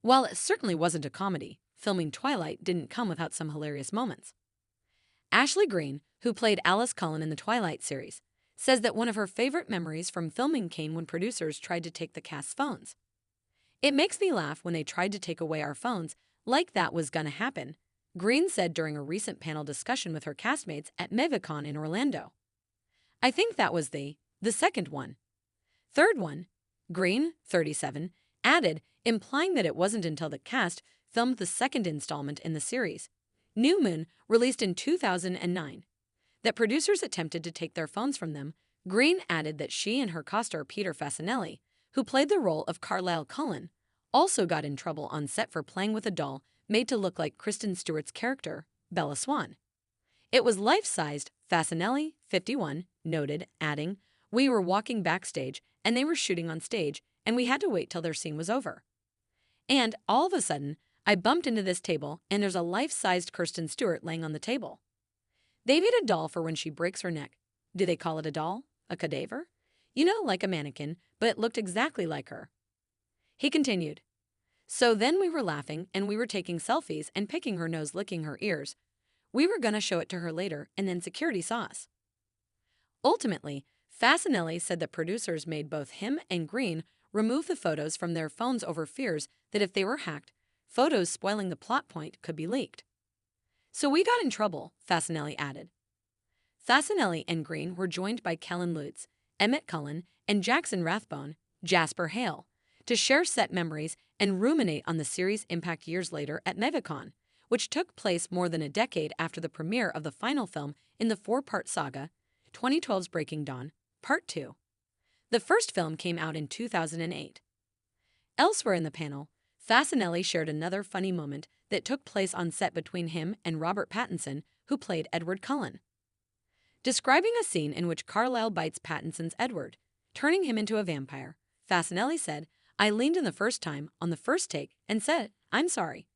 While it certainly wasn't a comedy, filming Twilight didn't come without some hilarious moments. Ashley Greene, who played Alice Cullen in the Twilight series, says that one of her favorite memories from filming came when producers tried to take the cast's phones. "It makes me laugh when they tried to take away our phones, like that was gonna happen," Greene said during a recent panel discussion with her castmates at MevaCon in Orlando. "I think that was the second one." Third one, Greene, 37, added, implying that it wasn't until the cast filmed the second installment in the series, New Moon, released in 2009, that producers attempted to take their phones from them. Greene added that she and her co-star Peter Facinelli, who played the role of Carlisle Cullen, also got in trouble on set for playing with a doll made to look like Kristen Stewart's character, Bella Swan. "It was life-sized," Facinelli, 51, noted, adding, "We were walking backstage and they were shooting on stage and we had to wait till their scene was over. And all of a sudden, I bumped into this table and there's a life-sized Kristen Stewart laying on the table. They made a doll for when she breaks her neck. Do they call it a doll? A cadaver? You know, like a mannequin, but it looked exactly like her." He continued, "So then we were laughing and we were taking selfies and picking her nose, licking her ears. We were gonna show it to her later and then security saw us." Ultimately, Facinelli said that producers made both him and Greene remove the photos from their phones over fears that if they were hacked, photos spoiling the plot point could be leaked. "So we got in trouble," Facinelli added. Facinelli and Greene were joined by Kellen Lutz, Emmett Cullen, and Jackson Rathbone, Jasper Hale, to share set memories and ruminate on the series' impact years later at MevaCon, which took place more than a decade after the premiere of the final film in the four-part saga, 2012's Breaking Dawn, Part 2. The first film came out in 2008. Elsewhere in the panel, Facinelli shared another funny moment that took place on set between him and Robert Pattinson, who played Edward Cullen. Describing a scene in which Carlisle bites Pattinson's Edward, turning him into a vampire, Facinelli said, "I leaned in the first time, on the first take, and said, 'I'm sorry.'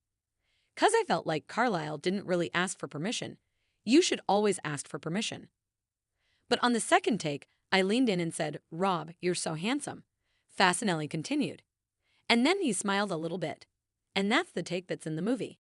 'Cause I felt like Carlisle didn't really ask for permission. You should always ask for permission. But on the second take, I leaned in and said, 'Rob, you're so handsome,'" Facinelli continued. "And then he smiled a little bit. And that's the take that's in the movie."